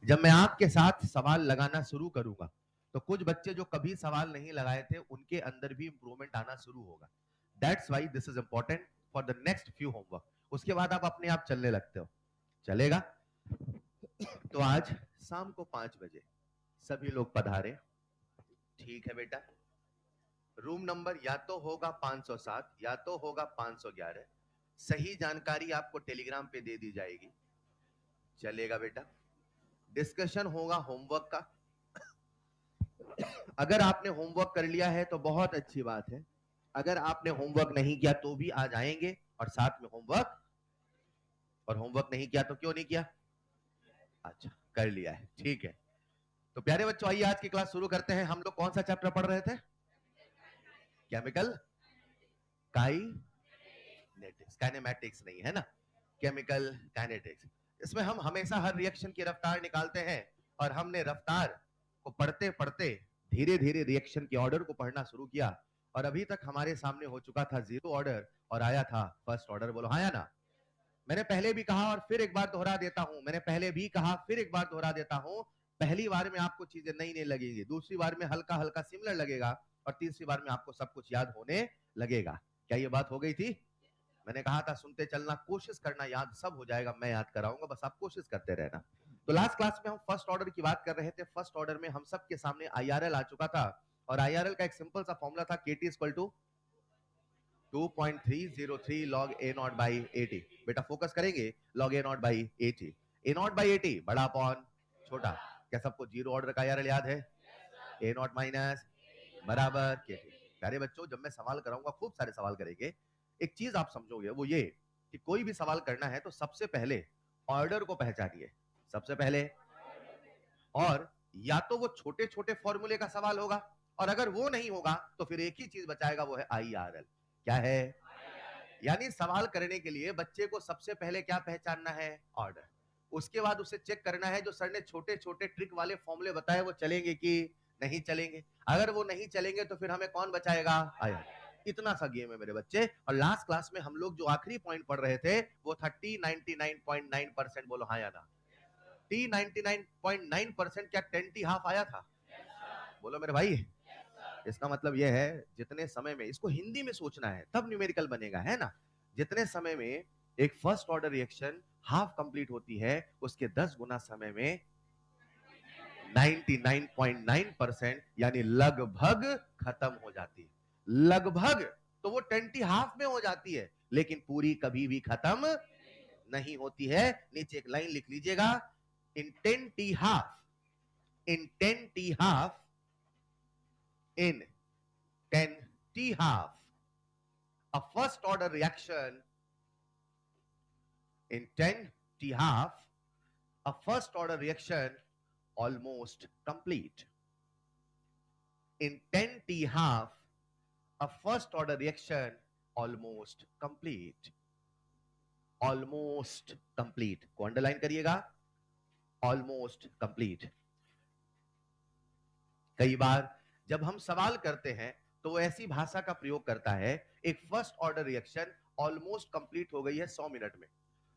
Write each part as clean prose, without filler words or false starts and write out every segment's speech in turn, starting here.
जब मैं आपके साथ सवाल लगाना शुरू करूंगा तो कुछ बच्चे जो कभी सवाल नहीं लगाए थे उनके अंदर भी इंप्रूवमेंट आना शुरू होगा। That's why this is important for the next few homework. उसके बाद आप अपने आप चलने लगते हो। चलेगा? तो आज शाम को 5 बजे सभी लोग पधारे। ठीक है बेटा। रूम नंबर या तो होगा 507 या तो होगा 511। सही जानकारी आपको टेलीग्राम पे दे दी जाएगी। चलेगा बेटा? डिस्कशन होगा होमवर्क का। अगर आपने होमवर्क कर लिया है तो बहुत अच्छी बात है। अगर आपने होमवर्क नहीं किया तो भी आज आएंगे और साथ में होमवर्क। और होमवर्क नहीं किया तो क्यों नहीं किया? अच्छा, कर लिया है, ठीक है। तो प्यारे बच्चों, आइए आज की क्लास शुरू करते हैं। हम लोग कौन सा चैप्टर पढ़ रहे थे? Chemical kinetics. काइनेमैटिक्स नहीं है ना, केमिकल काइनेटिक्स। इसमें हम हमेशा हर रिएक्शन की रफ्तार निकालते हैं और हमने रफ्तार को पढ़ते पढ़ते धीरे धीरे रिएक्शन के ऑर्डर को पढ़ना शुरू किया और अभी तक हमारे सामने हो चुका था जीरो ऑर्डर और आया था फर्स्ट ऑर्डर। बोलो हाँ या ना? मैंने पहले भी कहा और फिर एक बार दोहरा देता हूं, मैंने पहले भी कहा फिर एक बार दोहरा देता हूं। पहली बार में आपको चीजें नई नई लगेगी, दूसरी बार में हल्का हल्का सिमिलर लगेगा और तीसरी बार में आपको सब कुछ याद होने लगेगा। क्या ये बात हो गई थी? मैंने कहा था सुनते चलना, कोशिश करना, याद सब हो जाएगा, मैं याद कराऊंगा, बस आप कोशिश करते रहना। तो लास्ट क्लास में हम फर्स्ट ऑर्डर की बात कर रहे थे। फर्स्ट ऑर्डर में हम सब के सामने आईआरएल आ चुका था और आईआरएल का एक सिंपल सा फॉर्मूला था, K T equal to 2.303 log a naught by 80। बेटा फोकस करेंगे, log a naught by 80। a naught by 80 बड़ा अपॉन छोटा। क्या सबको जीरो ऑर्डर का आईआरएल याद है? a नॉट माइनस बराबर केटी। प्यारे बच्चों, जब मैं सवाल कराऊंगा, खूब सारे सवाल करेंगे, एक चीज आप समझोगे वो ये कि कोई भी सवाल करना है तो सबसे पहले ऑर्डर को पहचानिए। सबसे पहले, और या तो वो छोटे छोटे फॉर्मूले का सवाल होगा और अगर वो नहीं होगा तो फिर एक ही चीज बचाएगा, वो है आईआरएल। क्या है? यानी सवाल करने के लिए बच्चे को सबसे पहले क्या पहचानना है? ऑर्डर। उसके बाद उसे चेक करना है जो सर ने छोटे छोटे ट्रिक वाले फॉर्मूले बताए वो चलेंगे कि नहीं चलेंगे। अगर वो नहीं चलेंगे तो फिर हमें कौन बचाएगा? आया। इतना सा गेम है मेरे बच्चे। और लास्ट क्लास में हम लोग जो आखिरी पॉइंट पढ़ रहे थे वो था T99.9%। बोलो हाँ या ना? T99.9% क्या 10T हाफ आया था? बोलो मेरे भाई। इसका मतलब यह है जितने समय में, इसको हिंदी में सोचना है तब न्यूमेरिकल बनेगा, है ना? जितने समय में एक first order reaction half complete होती है उसके 10 गुना समय में 99.9% यानी लगभग खत्म हो जाती है। लगभग। तो वो 20 हाफ में हो जाती है लेकिन पूरी कभी भी खत्म नहीं होती है। नीचे एक लाइन लिख लीजिएगा, इन 10T half, in 10T half, in 10T half, a first order reaction in 10T half, a first order reaction almost complete. In 10T half, a first order reaction almost complete. Almost complete को underline करिएगा, almost complete। कई बार जब हम सवाल करते हैं तो वो ऐसी भाषा का प्रयोग करता है, एक first order reaction almost complete हो गई है 100 मिनट में।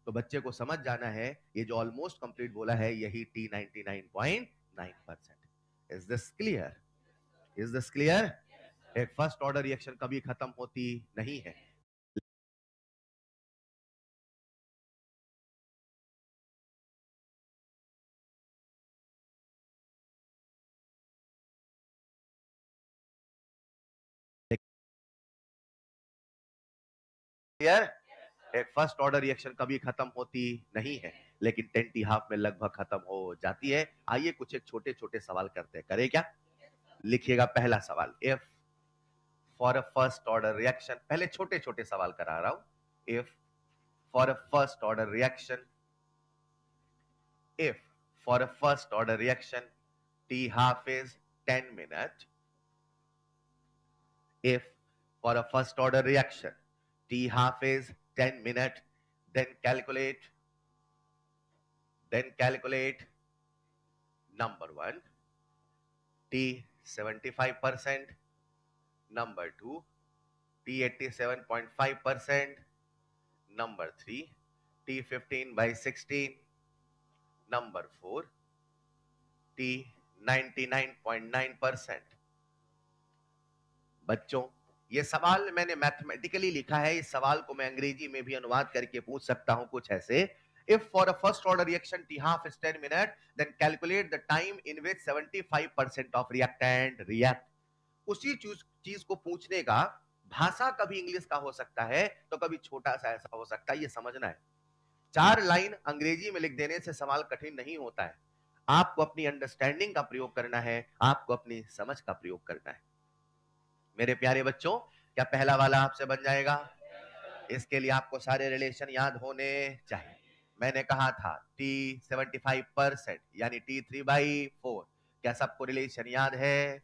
तो बच्चे को समझ जाना है ये जो ऑलमोस्ट कंप्लीट बोला है यही T99.9%। Is this clear? Is this clear? एक फर्स्ट ऑर्डर रिएक्शन कभी खत्म होती नहीं है। क्लियर? एक फर्स्ट ऑर्डर रिएक्शन कभी खत्म होती नहीं है लेकिन 10T हाफ में लगभग खत्म हो जाती है। आइए कुछ एक छोटे छोटे सवाल करते हैं, करें क्या? लिखिएगा पहला सवाल, if for a first order reaction, पहले छोटे छोटे सवाल करा रहा हूं। If for a first order reaction, if for a first order reaction T half is 10 minute, if for a first order reaction T half is 10 minute, then calculate number 1 T 75%, number 2 T 87.5%, number 3 T 15/16, number 4 T 99.9%। बच्चों, ये सवाल मैंने mathematically लिखा है, इस सवाल को मैं अंग्रेजी में भी अनुवाद करके पूछ सकता हूं कुछ ऐसे। If for a first order reaction T half is 10 minutes, then calculate the time in which 75% of reactant react। उसी चीज को पूछने का भाषा कभी इंग्लिश का हो सकता है तो कभी छोटा सा ऐसा हो सकता है, ये समझना है। 4 लाइन अंग्रेजी में लिख देने से सवाल कठिन नहीं होता है। आपको अपनी अंडरस्टैंडिंग का प्रयोग करना है, आपको अपनी समझ का प्रयोग करना है। मेरे प्यारे बच्चों, क्या पहला वाला आपसे बन जाएगा? इसके लिए आपको सारे रिलेशन याद होने चाहिए। मैंने कहा था T 75% यानी T3/4। क्या सबको रिलेशन याद है?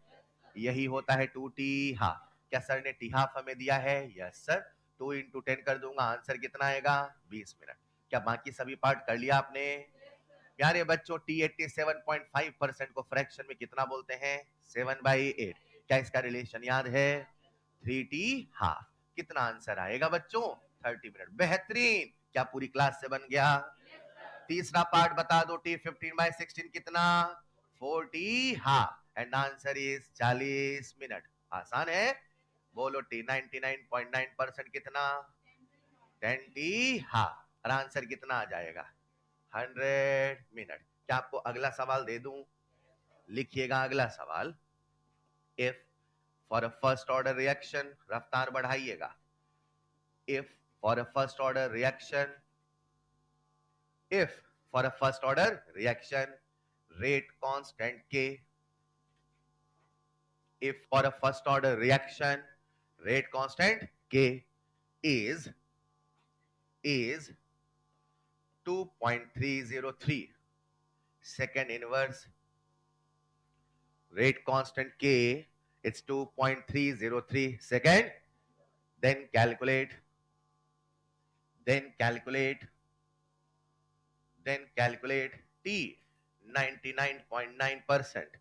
यही होता है 2T हाफ। क्या सर ने T हाफ हमें दिया है? Yes sir. 2 इंटू 10 कर दूंगा, आंसर कितना आएगा? 20 मिनट। क्या बाकी सभी पार्ट कर लिया आपने? प्यारे बच्चों, T 87.5% को फ्रैक्शन में कितना बोलते हैं? 7/8। क्या इसका रिलेशन याद है? 3T half. कितना आंसर आएगा बच्चों? 30 मिनट। बेहतरीन। क्या पूरी क्लास से बन गया? तीसरा पार्ट बता दो, T 15/16 कितना? 4T half. And answer is 40 minute. आसान है? बोलो, T 99.9% कितना? 10T half. और आंसर कितना आ जाएगा? 100 मिनट। क्या आपको अगला सवाल दे दूं? लिखिएगा अगला सवाल। If for a first order reaction, रफ्तार बढ़ाइएगा। If for a first order reaction, if for a first order reaction rate constant K, if for a first order reaction rate constant K is 2.303 second inverse, rate constant K it's 2.303 second, then calculate T 99.9%,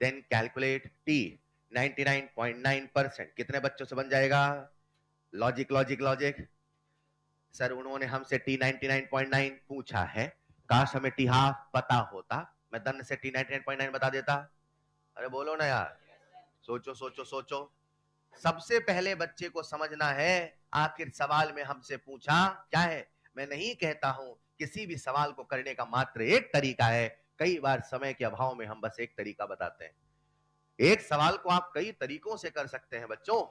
then calculate T 99.9%। कितने बच्चों से बन जाएगा? Logic logic logic. Sir उन्होंने हमसे T 99.9 पूछा है, काश हमें T हाफ पता होता, मैं दन से T 99.9 बता देता। अरे बोलो ना यार, सोचो सोचो सोचो। सबसे पहले बच्चे को समझना है आखिर सवाल में हमसे पूछा क्या है। मैं नहीं कहता हूं, किसी भी सवाल को करने का मात्र एक तरीका है। कई बार समय के अभाव में हम बस एक तरीका बताते हैं। एक सवाल को आप कई तरीकों से कर सकते हैं बच्चों।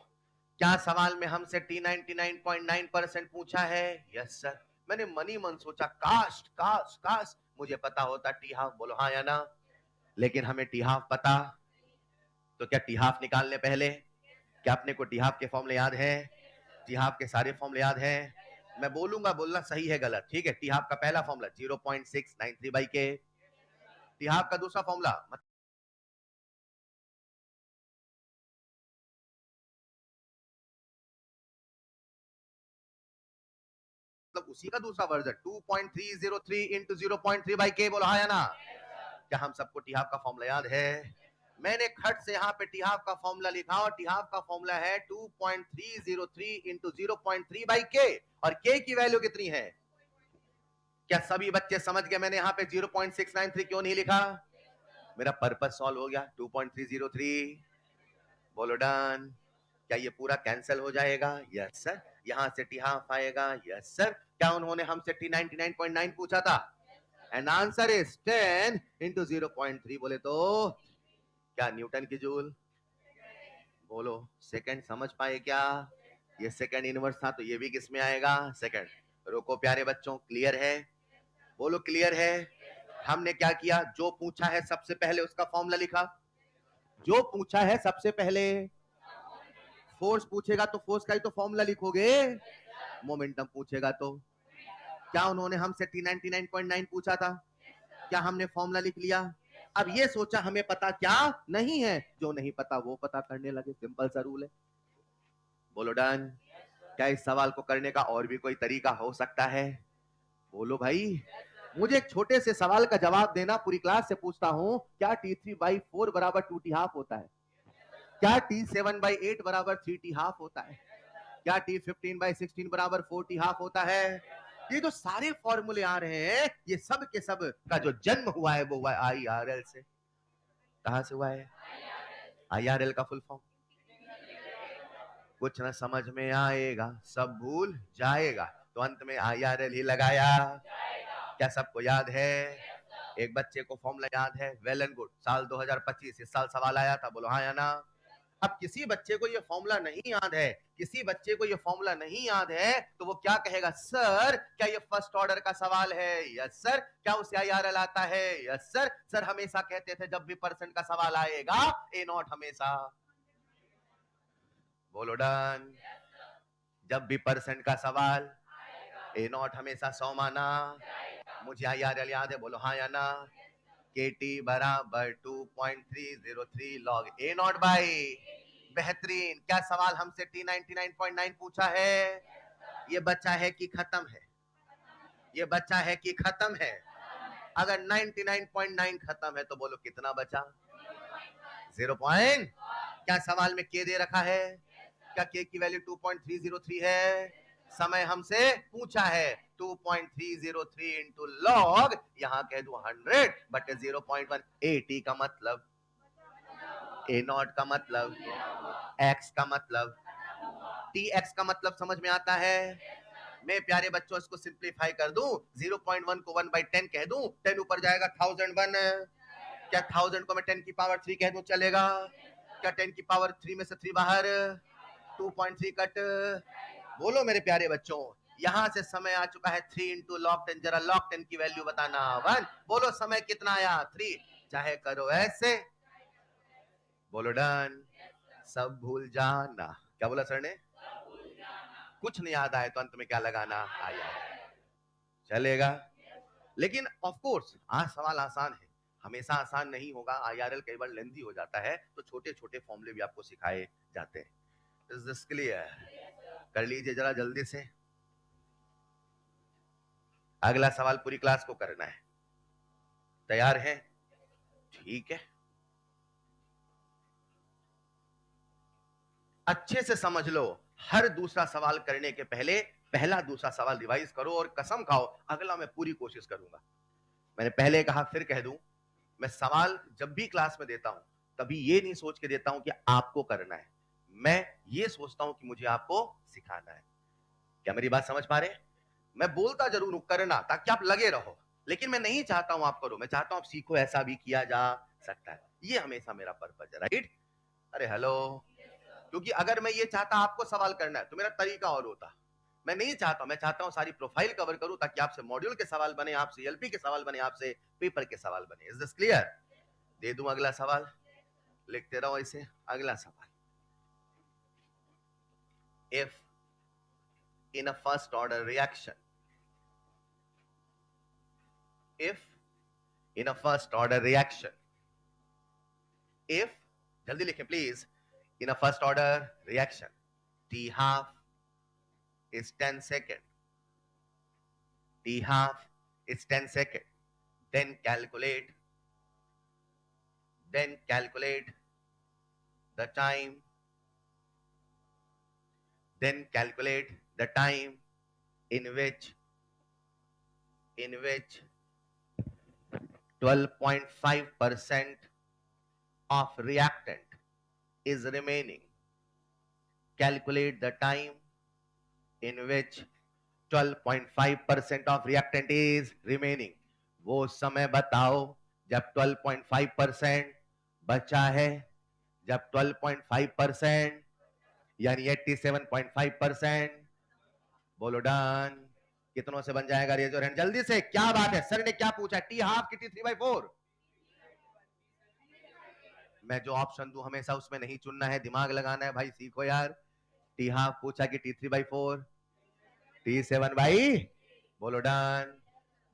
क्या सवाल में हमसे T 99.9% पूछा है? Yes sir. मैंने मनी मन सोचा, काश काश काश मुझे पता होता T हाफ। बोलो हाँ या ना? लेकिन हमें T हाफ पता, तो क्या T हाफ निकालने पहले? क्या अपने को T हाफ के फॉर्मूले याद है? T हाफ के सारे फॉर्मूले याद है? मैं बोलूंगा, बोलना सही है गलत, ठीक है? T हाफ का पहला फॉर्मूला 0.693/K। T हाफ का दूसरा फॉर्मूला मतलब उसी का दूसरा वर्जन 2.303 इंटू 0.3/K। बोलो हाँ या ना? क्या हम सबको T हाफ का फॉर्मूला याद है? मैंने खट से यहाँ पे T हाफ का फॉर्मूला लिखा और T हाफ का फॉर्मूला है 2.303 इंटू 0.3/K। और K की वैल्यू कितनी है? क्या सभी बच्चे समझ गए मैंने यहाँ पे 0.693 क्यों नहीं लिखा? मेरा पर्पस सॉल्व हो गया। 2.303। बोलो डन। क्या ये पूरा कैंसिल हो जाएगा? Yes sir. यहां से T हाफ आएगा? Yes sir. क्या उन्होंने हमसे T 99.9 पूछा था? And answer is 10 into 0.3। बोले तो क्या न्यूटन की जूल? बोलो सेकंड समझ पाए क्या? ये सेकंड इनवर्स था तो ये भी किस में आएगा? सेकंड। रोको प्यारे बच्चों, क्लियर है? बोलो क्लियर है? हमने क्या किया? जो पूछा है सबसे पहले उसका फॉर्मूला लिखा। जो पूछा है सबसे पहले, फोर्स पूछेगा तो फोर्स का ही तो फॉर्मूला लिखोगे। मोमेंटम पूछेगा तो, क्या उन्होंने हमसे T 99.9 पूछा था? क्या हमने फॉर्मूला लिख लिया? अब ये सोचा हमें पता क्या नहीं है, जो नहीं पता वो पता करने लगे। सिंपल सा रूल है। बोलो डन। क्या इस सवाल को करने का और भी कोई तरीका हो सकता है? बोलो भाई। मुझे एक छोटे से सवाल का जवाब देना। पूरी क्लास से पूछता हूं, क्या T3/4 बराबर 2T हाफ होता है? क्या T7/8 बराबर 3T हाफ होता है? क्या T15/16 बराबर 4T हाफ होता है? ये जो सारे फॉर्मूले आ रहे हैं, ये सब के सब का जो जन्म हुआ है वो हुआ IRL से। कहां से हुआ है? IRL का फुल फॉर्म कुछ ना समझ में आएगा, सब भूल जाएगा, तो अंत में IRL ही लगाया। क्या सबको याद है? एक बच्चे को फॉर्मूला याद है? Well and good. साल 2025 इस साल सवाल आया था, बोलो हाँ या ना। अब किसी बच्चे को ये फॉर्मूला नहीं याद है, किसी बच्चे को ये फॉर्मूला नहीं याद है, तो वो क्या कहेगा? सर क्या ये फर्स्ट ऑर्डर का सवाल है? Yes sir. क्या उसे IRL आता है? Yes sir. सर हमेशा कहते थे जब भी परसेंट का सवाल आएगा A नॉट हमेशा, बोलो डन। जब भी परसेंट का सवाल A नॉट हमेशा 100 माना। मुझे IRL याद है, बोलो हाँ या ना। KT बराबर 2.303 लॉग A नॉट बाई। बेहतरीन। क्या सवाल हमसे T99.9 पूछा है? ये बच्चा है कि खत्म है? ये बच्चा है कि खत्म है? अगर 99.9 खत्म है तो बोलो कितना बचा? 0 पॉइंट। क्या सवाल में K दे रखा है? क्या K की वैल्यू 2.303 है? समय हमसे पूछा है 2.303 इंटू लॉग, यहां कह दू 100 बटे 0.1। AT का मतलब, A नॉट का मतलब, X का मतलब, TX का मतलब समझ में आता है? मैं प्यारे बच्चों इसको सिंप्लीफाई कर दूं, 0.1 को 1/10 कह दूं, 10 ऊपर जाएगा 1001। क्या 1000 को मैं 10 की पावर 3 कह दूं चलेगा? क्या 10 की पावर 3 में से 3 बाहर, 2.3 कट। बोलो मेरे प्यारे बच्चों, यहां से समय आ चुका है 3 इंटू लॉग 10। जरा लॉग 10 की वैल्यू बताना 1। बोलो समय कितना आया? 3। चाहे करो ऐसे, बोलो डन। सब भूल जाना। क्या बोला सर ने? कुछ नहीं याद आए तो अंत में क्या लगाना? आया। चलेगा। लेकिन ऑफ कोर्स आज सवाल आसान है, हमेशा आसान नहीं होगा। IRL कई बार लेंथी हो जाता है, तो छोटे छोटे फॉर्मूले भी आपको सिखाए जाते हैं। Is this clear? कर लीजिए जरा जल्दी से। अगला सवाल पूरी क्लास को करना है। तैयार हैं? ठीक है। अच्छे से समझ लो, हर दूसरा सवाल करने के पहले पहला दूसरा सवाल रिवाइज करो, और कसम खाओ अगला मैं पूरी कोशिश करूंगा। मैंने पहले कहा फिर कह दूं, मैं सवाल जब भी क्लास में देता हूं तभी ये नहीं सोच के देता हूं कि आपको करना है, मैं ये सोचता हूं कि मुझे आपको सिखाना है। क्या मेरी बात समझ पा रहे हैं? मैं बोलता जरूर हूं करना, ताकि आप लगे रहो, लेकिन मैं नहीं चाहता हूं आप करो, मैं चाहता हूं आप सीखो। ऐसा भी किया जा सकता है, ये हमेशा मेरा पर्पज है, राइट? अरे हेलो। क्योंकि अगर मैं ये चाहता आपको सवाल करना है तो मेरा तरीका और होता। मैं नहीं चाहता, मैं चाहता हूं सारी प्रोफाइल कवर करूं, ताकि आपसे मॉड्यूल के सवाल बने, आपसे LP के सवाल बने, आपसे पेपर के सवाल बने। Is this clear? दे दूं अगला सवाल, लिखते रहो इसे। अगला सवाल, if in a first order reaction, if in a first order reaction, if, जल्दी लिखें please, in a first order reaction t half is 10 second, t half is 10 second, then calculate the time, then calculate the time in which 12.5% of reactant is remaining. Calculate the time in which 12.5% of reactant is remaining. वो समय बताओ जब 12.5% बचा है, जब 12.5% यानी 87.5%। बोलो done. कितनों से बन जाएगा? रेज योर हैंड जल्दी से। क्या बात है, सर ने क्या पूछा? टी हाफ की T3/4? मैं जो ऑप्शन दूं हमेशा उसमें नहीं चुनना है, दिमाग लगाना है भाई, सीखो यार। टी हाफ पूछा कि T3/4? T7 बोलो डन।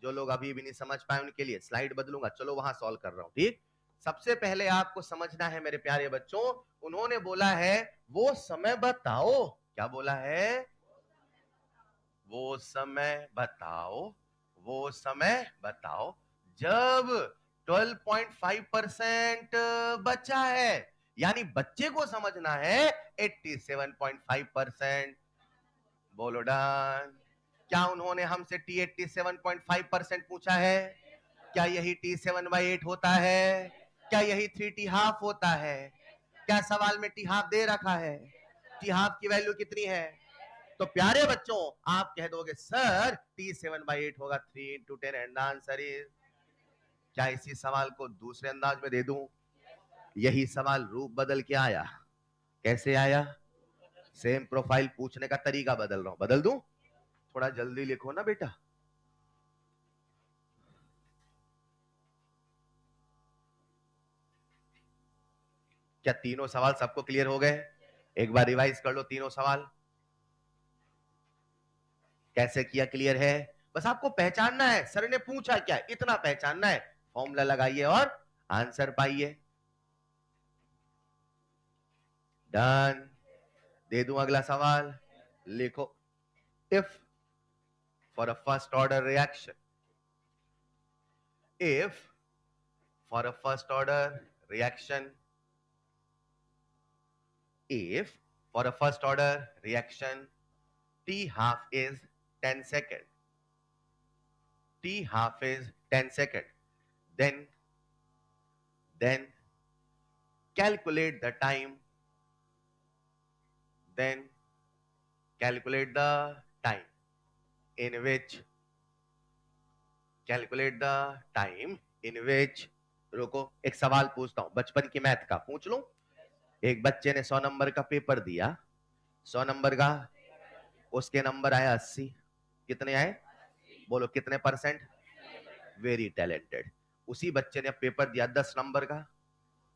जो लोग अभी भी नहीं समझ पाए उनके लिए स्लाइड बदलूंगा, चलो वहां सॉल्व कर रहा हूं, ठीक? सबसे पहले आपको समझना है मेरे प्यारे बच्चों, उन्होंने बोला है वो समय बताओ। क्या बोला है? वो समय बताओ, वो समय बताओ जब 12.5% बचा है, यानी बच्चे को समझना है 87.5%। बोलो डन। क्या उन्होंने हमसे T87.5% पूछा है? क्या यही T7/8 होता है? क्या यही 3T½ होता है? क्या सवाल में T½ दे रखा है? T½ की वैल्यू कितनी है? तो प्यारे बच्चों, आप कह दोगे सर T7/8 होगा 3 into 10 एंड आंसर इज। क्या इसी सवाल को दूसरे अंदाज में दे दूं? यही सवाल रूप बदल के आया। कैसे आया? सेम प्रोफाइल, पूछने का तरीका बदल रहा हूं। बदल दूं? थोड़ा जल्दी लिखो ना बेटा। क्या तीनों सवाल सबको क्लियर हो गए? एक बार रिवाइज कर लो तीनों सवाल। कैसे किया क्लियर है? बस आपको पहचानना है सर ने पूछा क्या, इतना पहचानना है। फॉर्मूला लगाइए और आंसर पाइए। डन। दे दूं अगला सवाल? लिखो। If for a first order reaction, if for a first order reaction, if for a first order reaction T½ is 10 second, T½ is 10 second, then calculate the time, then calculate the time in which, calculate the time in which, रुको एक सवाल पूछता हूं, बचपन की math का पूछ लूं। एक बच्चे ने 100 नंबर का पेपर दिया, 100 नंबर का, उसके नंबर आया 80। कितने आए? बोलो कितने परसेंट? Very talented. उसी बच्चे ने पेपर दिया 10 नंबर का,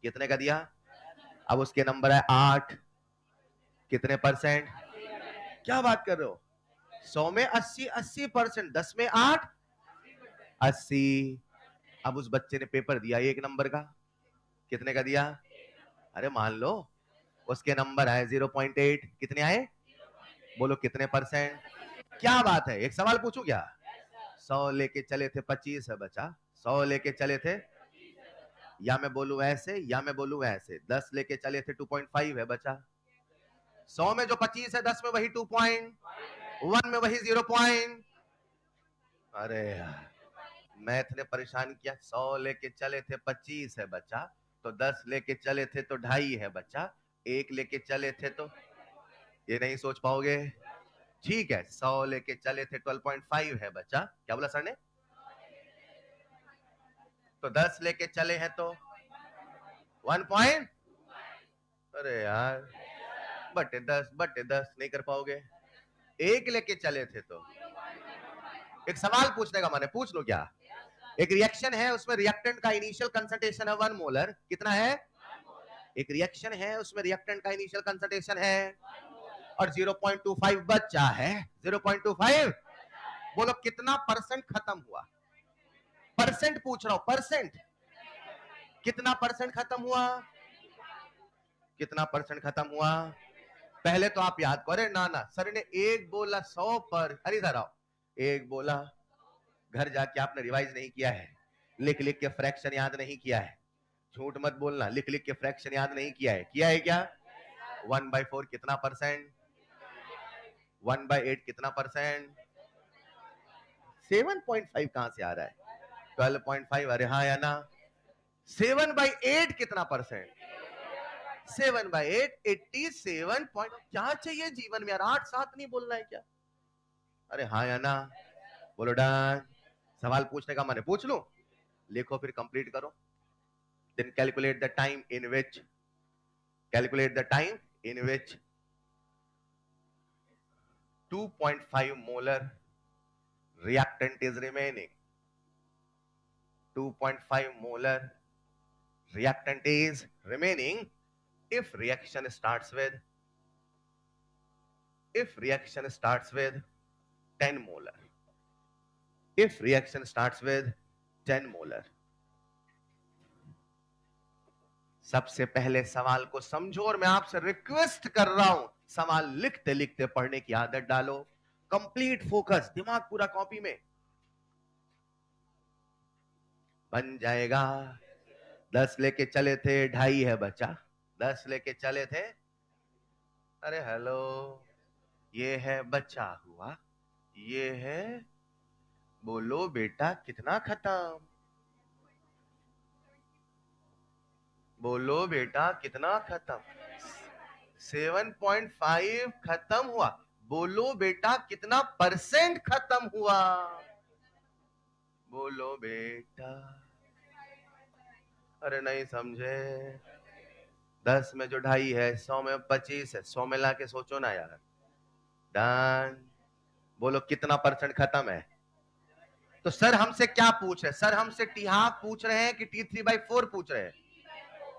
कितने का दिया? अब उसके नंबर आए 8। कितने परसेंट? क्या बात कर रहे हो? 100 में 80, 80%, 10 में 8, 80। अब उस बच्चे ने पेपर दिया 1 नंबर का, कितने का दिया? अरे मान लो उसके नंबर आए 0.8। कितने आए? बोलो कितने परसेंट? क्या बात है, एक सवाल पूछूं क्या? 100 लेके चले थे 25 है बचा, 100 लेके चले थे, या मैं बोलूं ऐसे या मैं बोलूं ऐसे, 10 लेके चले थे 2.5 है बचा। 100 में जो 25 है, 10 में वही 2.1 में वही 0 पॉइंट। अरे यार मैथ ने परेशान किया। 100 लेके चले थे 25 है बचा, तो 10 लेके चले थे तो 2.5 है बचा, 1 लेके चले थे तो, ये नहीं सोच पाओगे। ठीक है, 100 लेके चले थे 12.5 है बचा, क्या बोला सर ने? तो 10 लेके चले हैं तो 1 पॉइंट। अरे यार बटे 10 नहीं कर पाओगे। 1 लेके चले थे तो, एक सवाल पूछने का मन है, पूछ लो क्या? एक रिएक्शन है, उसमें रिएक्टेंट का इनिशियल कंसंट्रेशन है 1 मोलर, कितना है? एक रिएक्शन है, उसमें रिएक्टेंट का इनिशियल कंसंट्रेशन है और 0.25 बचा है। 0.25, बोलो कितना परसेंट खत्म हुआ? परसेंट पूछ रहा हूं, परसेंट। कितना परसेंट खत्म हुआ? कितना परसेंट खत्म हुआ? पहले तो आप याद करें ना ना, सर ने एक बोला 100 पर, अरे इधर आओ, एक बोला, घर जाके आपने रिवाइज नहीं किया है, लिख लिख के फ्रैक्शन याद नहीं किया है, झूठ मत बोलना, लिख लिख के फ्रैक्शन याद नहीं किया है। किया है क्या? 1/4 कितना परसेंट? 1/8 कितना परसेंट? 7.5 कहां से आ रहा है? 12.5, अरे हाँ या ना? 7/8 कितना परसेंट? 7/8 87 पॉइंट। क्या चाहिए जीवन में यार, 8-7 नहीं बोलना है क्या? अरे हाँ या ना? बोलो डन। सवाल पूछने का मन है, पूछ लो। लिखो फिर कंप्लीट करो। Then calculate the time in which, calculate the time in which 2.5 molar reactant is remaining. 2.5 molar reactant is remaining if reaction starts with, if reaction starts with 10 molar, if reaction starts with 10 molar। सबसे पहले सवाल को समझो और मैं आपसे request कर रहा हूं, सवाल लिखते लिखते पढ़ने की आदत डालो। कंप्लीट फोकस, दिमाग पूरा कॉपी में। बन जाएगा। 10 लेके चले थे, 2.5 है बचा। 10 लेके चले थे, अरे हेलो, ये है बचा हुआ। ये है, बोलो बेटा कितना खत्म, बोलो बेटा कितना खत्म, 7.5 खत्म हुआ। बोलो बेटा कितना परसेंट खत्म हुआ, बोलो बेटा। अरे नहीं समझे, 10 में जो 2.5 है, 100 में 25 है, 100 में लाके सोचो ना यार। डन। बोलो कितना परसेंट खत्म है। तो सर हमसे क्या पूछ रहे हैं? सर हमसे टी हाफ पूछ रहे हैं कि T3/4 पूछ रहे हैं?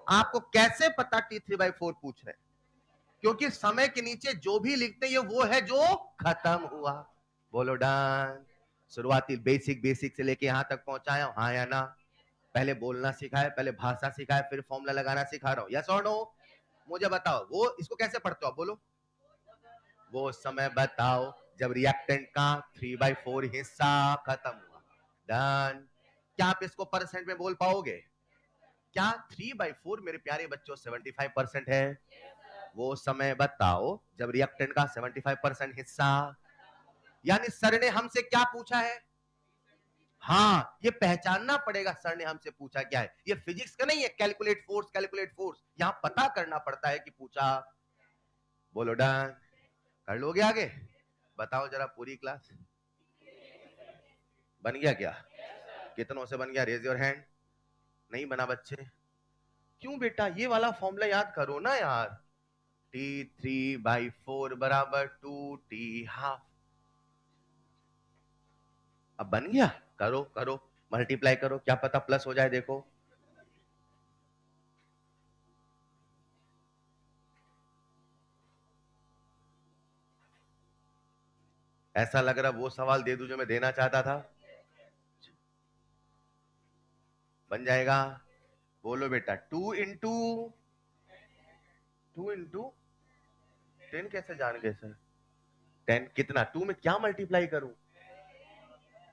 आपको कैसे पता T3/4 पूछ रहे हैं? क्योंकि समय के नीचे जो भी लिखते हैं ये वो है जो खत्म हुआ। बोलो डन। शुरुआती बेसिक बेसिक से लेके यहां तक पहुंचाया हूं, हाँ या ना? पहले बोलना सिखाए, पहले भाषा सिखाए, फिर फॉर्मूला लगाना सिखा रहा हूं। यस और नो? मुझे बताओ वो इसको कैसे पढ़ते हो आप, बोलो। वो समय बताओ जब रिएक्टेंट का 3/4 हिस्सा खत्म हुआ। डन। क्या आप इसको परसेंट में बोल पाओगे? क्या 3/4 मेरे प्यारे बच्चों 75% है? वो समय बताओ जब रिएक्टेंट का 75% हिस्सा, यानी सर ने हमसे क्या पूछा है? हाँ, ये पहचानना पड़ेगा सर ने हमसे पूछा क्या है। ये फिजिक्स का नहीं है कैलकुलेट फोर्स, कैलकुलेट फोर्स। यहां पता करना पड़ता है कि पूछा। बोलो डन। कर लोगे आगे? बताओ जरा पूरी क्लास बन गया क्या? कितनों से बन गया? Raise your hand. नहीं बना बच्चे? क्यों बेटा? ये वाला फॉर्मूला याद करो ना यार। T3/4 बराबर 2T हाफ। अब बन गया? करो करो, मल्टीप्लाई करो, क्या पता प्लस हो जाए, देखो। ऐसा लग रहा वो सवाल दे दूं जो मैं देना चाहता था। बन जाएगा? बोलो बेटा 2 इंटू 10 कैसे जान गए सर? 10 कितना? 2 में क्या मल्टीप्लाई करूं?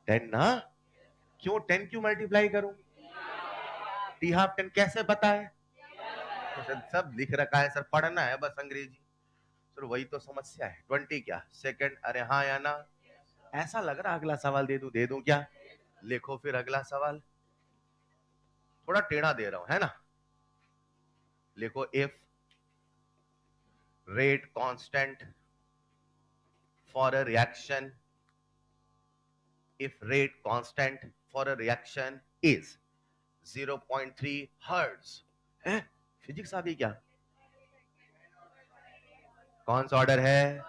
10 ना। क्यों 10 क्यों मल्टीप्लाई करूं? T हाफ 10 कैसे पता है? तो सर सब लिख रखा है सर, पढ़ना है बस अंग्रेजी। सर वही तो समस्या है। 20 क्या सेकंड? अरे हाँ या ना? ऐसा लग रहा अगला सवाल दे दूं क्या? लिखो फिर अगला सवाल। थोड़ा टेढ़ा दे रहा हूं है ना? लिखो if rate constant for a reaction, if rate constant for a reaction is 0.3 hertz, है? फिजिक्स आ गई क्या? कौन सा ऑर्डर है?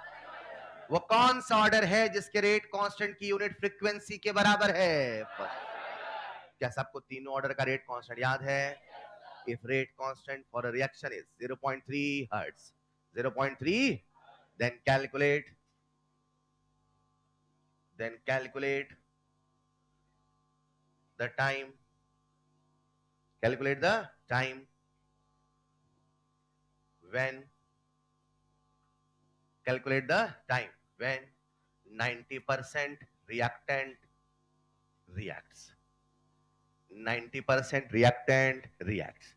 वो कौन सा ऑर्डर है जिसके रेट कांस्टेंट की यूनिट फ्रीक्वेंसी के बराबर है? क्या सबको तीनों ऑर्डर का रेट कांस्टेंट याद है? If rate constant for a reaction is 0.3 hertz, 0.3, then calculate the time, calculate the time when, calculate the time when 90% reactant reacts. 90% reactant reacts.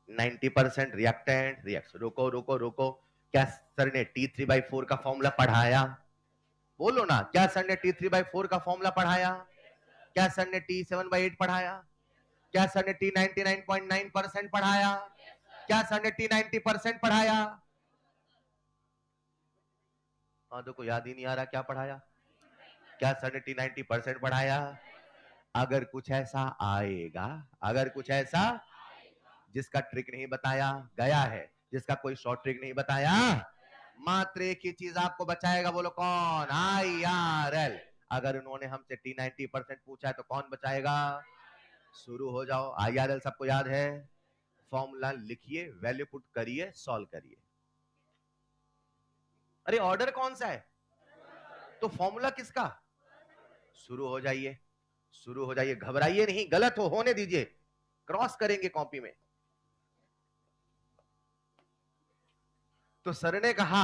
90% reactant reacts. रुको रुको रुको, क्या सर ने T3/4 का formula पढ़ाया? बोलो ना, क्या सर ने T3/4 का फॉर्मूला पढ़ाया? क्या सर ने T7/8 पढ़ाया? क्या सर ने T99.9% पढ़ाया? क्या सर ने T90% पढ़ाया? हाँ देखो याद ही नहीं आ रहा क्या पढ़ाया। क्या सर ने T90% पढ़ाया? अगर कुछ ऐसा आएगा, अगर कुछ ऐसा जिसका ट्रिक नहीं बताया गया है, जिसका कोई शॉर्ट ट्रिक नहीं बताया, मात्र एक ही चीज आपको बचाएगा, बोलो कौन? IRL। अगर उन्होंने हमसे T90% पूछा है तो कौन बचाएगा? शुरू हो जाओ। IRL सबको याद है? फॉर्मूला लिखिए, वैल्यू पुट करिए, सॉल्व करिए। अरे ऑर्डर कौन सा है तो फॉर्मूला किसका? शुरू हो जाइए, शुरू हो जाइए, घबराइए नहीं, गलत हो होने दीजिए, क्रॉस करेंगे कॉपी में। तो सर ने कहा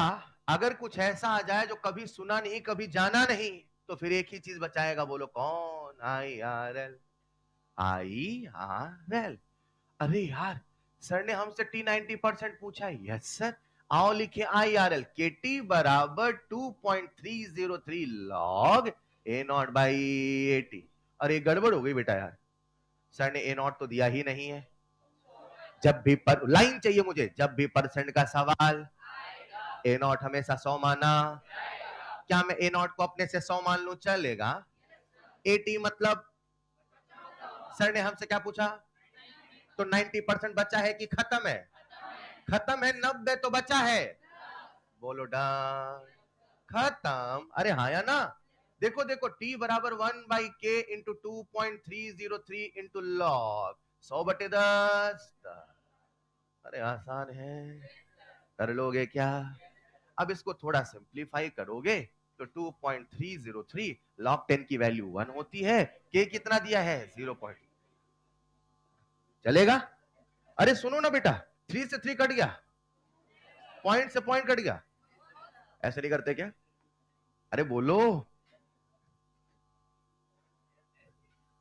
अगर कुछ ऐसा आ जाए जो कभी सुना नहीं, कभी जाना नहीं, तो फिर एक ही चीज बचाएगा, बोलो कौन? IRL। IRL। अरे यार, सर ने हमसे T90% पूछा है। यस सर, आओ लिखे IRL KT बराबर 2.303 लॉग A0 बाई 80। अरे गड़बड़ हो गई बेटा यार, सर ने A0 तो दिया ही नहीं है। जब भी लाइन चाहिए मुझे, जब भी परसेंट का सवाल A0 हमेशा 100 माना, क्या मैं A0 को अपने से 100 मान लूं चलेगा? 80 मतलब सर ने हमसे क्या पूछा? तो 90% बचा है कि खत्म है? खत्म है। 90 तो बचा है। बोलो डन। खत्म। अरे हाँ या ना? देखो देखो, t बराबर 1/k इंटू 2.303 इंटू लॉग 100/10। अरे आसान है, कर लोगे क्या? अब इसको थोड़ा सिंप्लीफाई करोगे तो 2.303 लॉग 10 की वैल्यू 1 होती है। k कितना दिया है? 0. चलेगा? अरे सुनो ना बेटा, 3 से 3 कट गया, पॉइंट से पॉइंट कट गया। ऐसे नहीं करते क्या? अरे बोलो।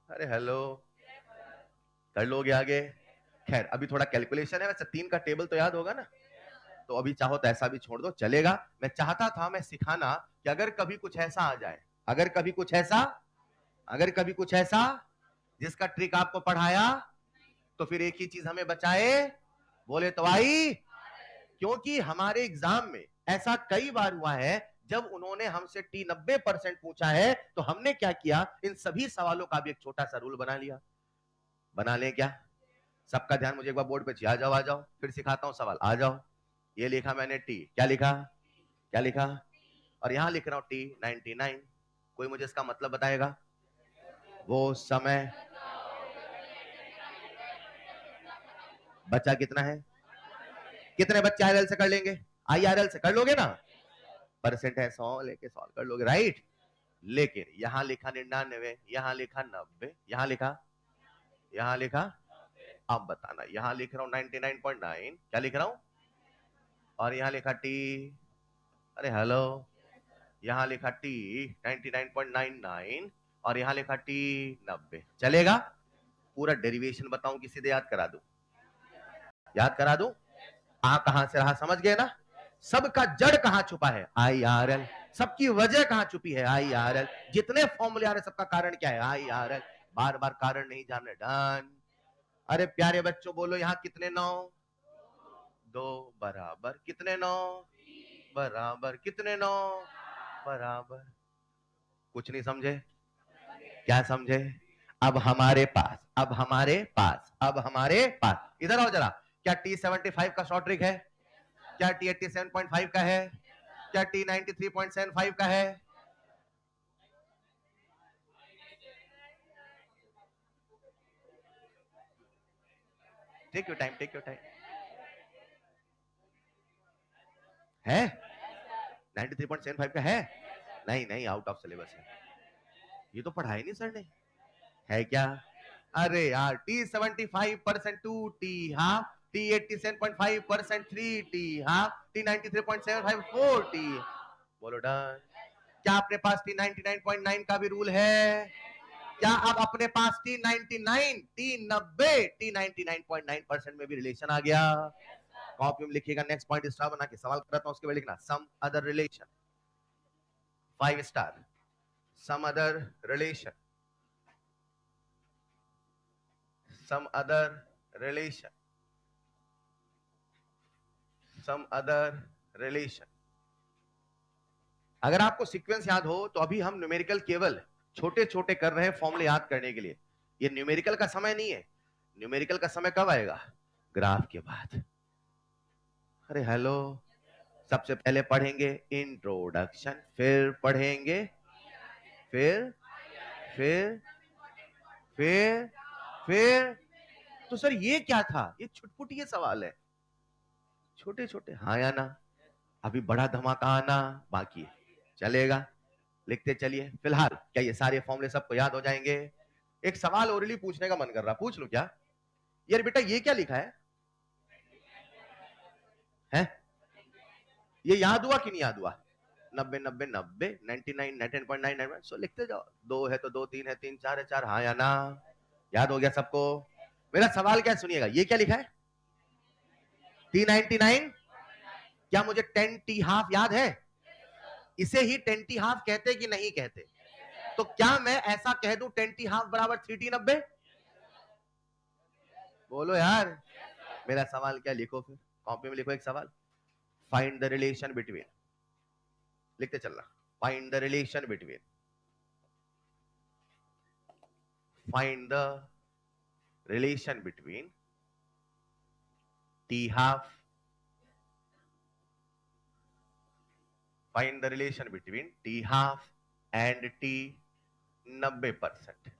अरे हेलो, कर लोगे आगे? खैर अभी थोड़ा कैलकुलेशन है, वैसे 3 का टेबल तो याद होगा ना, तो अभी चाहो तो ऐसा भी छोड़ दो, चलेगा। मैं चाहता था मैं सिखाना कि अगर कभी कुछ ऐसा आ जाए, अगर कभी कुछ ऐसा जिसका ट्रिक आपको पढ़ाया, तो फिर एक ही चीज हमें बचाए, बोले तो आई। क्योंकि हमारे एग्जाम में ऐसा कई बार हुआ है, जब उन्होंने हमसे टी 90% पूछा है, तो हमने क्या किया, इन सभी सवालों का भी एक छोटा सा रूल बना लिया। बना लें क्या? सबका ध्यान मुझे एक बार बोर्ड पे चाहिए। आ जाओ, फिर सिखाता हूं सवाल। आ जाओ। ये लिखा मैंने टी, क्या लिखा? क्या लिखा? और यहां लिख रहा हूं टी 99। कोई मुझे इसका मतलब बताएगा? वो समय बचा कितना है? कितने बच्चे IRL से कर लेंगे? IRL से कर लोगे ना? परसेंट है 100, लेके सॉल्व कर लोगे, राइट? लेकिन यहां लिखा 99, यहां लिखा 90, यहां लिखा अब बताना, यहां लिख रहा हूं 99.9, क्या लिख रहा हूं? और यहां लिखा टी, अरे हेलो, यहां लिखा टी 99.99 और यहां लिखा टी 90। चलेगा? पूरा डेरिवेशन बताऊं कि सीधे याद करा दूं? याद करा दूं? आ कहां से रहा, समझ गए ना? सबका जड़ कहां छुपा है? IRL। सबकी वजह कहां छुपी है? IRL। जितने फॉर्मूले आ रहे सबका कारण क्या है? IRL। बार बार कारण नहीं जानना। डन। अरे प्यारे बच्चों बोलो, यहां कितने 9? 2 बराबर कितने 9? बराबर कितने 9? बराबर। कुछ नहीं समझे? क्या समझे? अब हमारे पास इधर आओ जरा। क्या T75 का शॉर्ट ट्रिक है? क्या T87.5 का है? क्या T93.75 का है? Take your time, take your time. है 93.75 का है? नहीं नहीं, आउट ऑफ सिलेबस है, ये तो पढ़ाई नहीं सर ने। है क्या? अरे यार, T75% 2T half, T87.5% 3T half, T93.75 4T। बोलो डन। क्या अपने पास T99.9 का भी रूल है? क्या अब अपने पास T99, T90, T99.9% में भी रिलेशन आ गया? कॉपी में लिखिएगा, नेक्स्ट पॉइंट स्टार बना के सवाल करता हूं, उसके बाद लिखना some other relation 5 star, some other relation, some other relation, some other relation. अगर आपको सीक्वेंस याद हो तो अभी हम न्यूमेरिकल केवल छोटे छोटे कर रहे हैं फॉर्मूले याद करने के लिए। ये न्यूमेरिकल का समय नहीं है। न्यूमेरिकल का समय कब आएगा? ग्राफ के बाद। अरे हेलो, सबसे पहले पढ़ेंगे इंट्रोडक्शन, फिर पढ़ेंगे, फिर फिर फिर फिर तो सर ये क्या था? ये छुटपुट ये सवाल है, छोटे छोटे, हाँ या ना? अभी बड़ा धमाका आना बाकी है। चलेगा? लिखते चलिए। फिलहाल क्या ये सारे फॉर्मूले सबको याद हो जाएंगे? एक सवाल ओरली पूछने का मन कर रहा, पूछ लूं क्या? यार बेटा ये क्या लिखा है? ये याद हुआ कि नहीं याद हुआ? 90 90 90 99 99.99, सो लिखते जाओ। 2 है तो 2, 3 है 3, 4 है 4, हाँ या ना? याद हो गया सबको? मेरा सवाल क्या सुनिएगा, ये क्या लिखा है? T99 क्या मुझे 10 टी हाफ याद है? इसे ही 10 टी हाफ कहते कि नहीं कहते? तो क्या मैं ऐसा कह दूं 10 टी हाफ बराबर 3t90? बोलो यार। मेरा सवाल क्या, लिखो फिर कॉपी में, लिखो एक सवाल। फाइंड द रिलेशन बिटवीन, लिखते चलना, find the relation between, find the relation between T half, find the relation between T half and T 90%।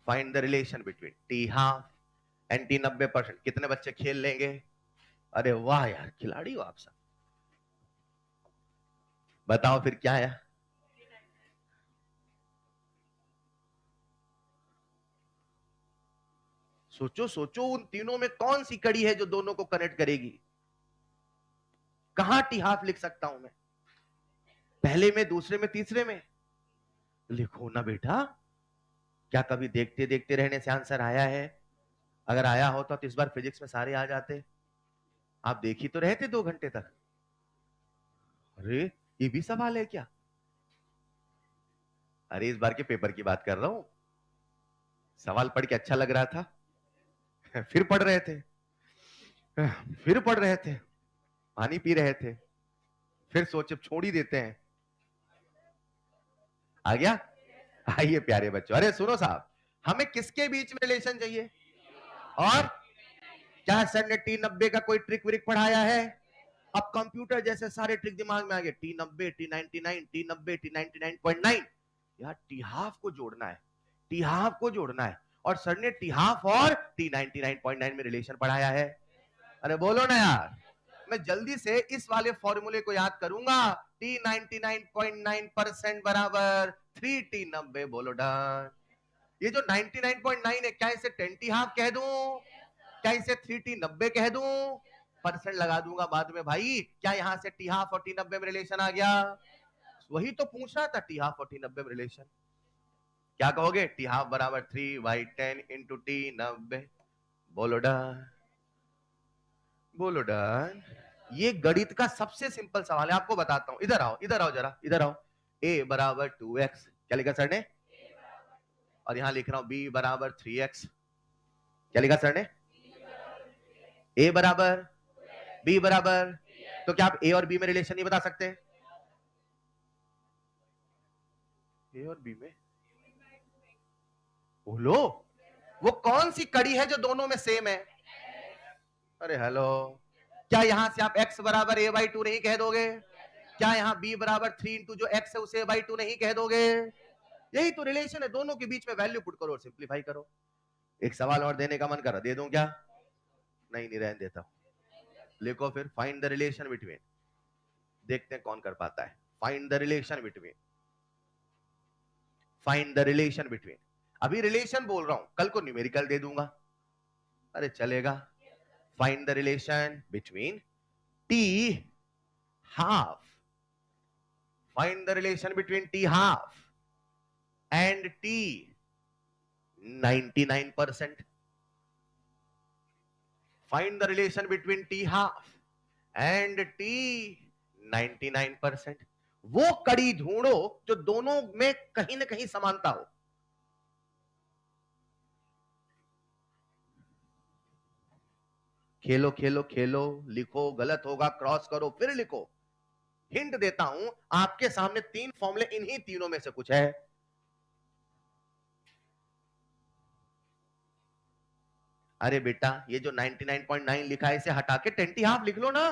Find the relation between T half and T 90%। कितने बच्चे खेल लेंगे? अरे वाह यार, खिलाड़ी हो आप सब। बताओ फिर क्या है? सोचो सोचो, उन तीनों में कौन सी कड़ी है जो दोनों को कनेक्ट करेगी? कहां टी हाफ लिख सकता हूं मैं? पहले में, दूसरे में, तीसरे में? लिखो ना बेटा। क्या कभी देखते देखते रहने से आंसर आया है? अगर आया होता तो इस बार फिजिक्स में सारे आ जाते। आप देख ही तो रहे थे 2 घंटे तक। अरे ये भी सवाल है क्या? अरे इस बार के पेपर की बात कर रहा हूं। सवाल पढ़ के अच्छा लग रहा था फिर पढ़ रहे थे, फिर पढ़ रहे थे, पानी पी रहे थे, फिर सोचे छोड़ ही देते हैं। आ गया? आइए प्यारे बच्चों, अरे सुनो साहब, हमें किसके बीच में रिलेशन चाहिए? और क्या सर ने T90 का कोई ट्रिक व्रिक पढ़ाया है? अब कंप्यूटर जैसे सारे ट्रिक दिमाग में आ गए। T90, T99, T90, T99.9। यार टी हाफ को जोड़ना है, टी हाफ को जोड़ना है, और सर ने टी हाफ और T99.9 में रिलेशन पढ़ाया है। अरे बोलो ना यार। मैं जल्दी से इस वाले फॉर्मूले को याद करूंगा। T99.9% बराबर 3T90। बोलो डन। ये जो 99.9 है, क्या इसे 10 टी हाफ कह दूं? क्या इसे 3T90 कह दूं? परसेंट लगा दूंगा बाद में भाई। क्या यहां से टी हाफ और T90 में रिलेशन आ गया? वही तो पूछ रहा था, टी हाफ और T90 में रिलेशन। क्या कहोगे? टी हाफ बराबर 3/10 इंटू T90। बोलो डन, बोलो डन। ये गणित का सबसे सिंपल सवाल है, आपको बताता हूं। इधर आओ, इधर आओ जरा, इधर आओ। a बराबर 2x, क्या लिखा सर ने? और यहां लिख रहा हूं b बराबर 3x, क्या लिखा सर ने? a बराबर, b बराबर। तो क्या आप a और b में रिलेशन नहीं बता सकते? a और b में बोलो, वो कौन सी कड़ी है जो दोनों में सेम है? अरे हेलो, क्या यहां से आप x बराबर a/2 नहीं कह दोगे? क्या यहां b बराबर 3 इंटू जो x है उसे a/2 नहीं कह दोगे? यही तो रिलेशन है, दोनों के बीच में वैल्यू पुट करो और सिंप्लीफाई करो। एक सवाल और देने का मन कर रहा, दे दूं क्या? नहीं, नहीं रहने देता हूं। लिखो फिर, फाइंड द रिलेशन बिटवीन, देखते हैं कौन कर पाता है। Find the relation between, find the relation between. अभी रिलेशन बोल रहा हूं, कल को न्यूमेरिकल दे दूंगा, अरे चलेगा। Find the relation between T half, find the relation between T half and T 99%। Find the relation between T half and T 99%। वो कड़ी ढूंढो जो दोनों में कहीं ना कहीं समानता हो। खेलो खेलो खेलो, लिखो, गलत होगा क्रॉस करो फिर लिखो। हिंट देता हूं, आपके सामने 3 फॉर्मूले, इन्हीं तीनों में से कुछ है। अरे बेटा, ये जो 99.9 लिखा है इसे हटा के 10 टी हाफ लिख लो ना।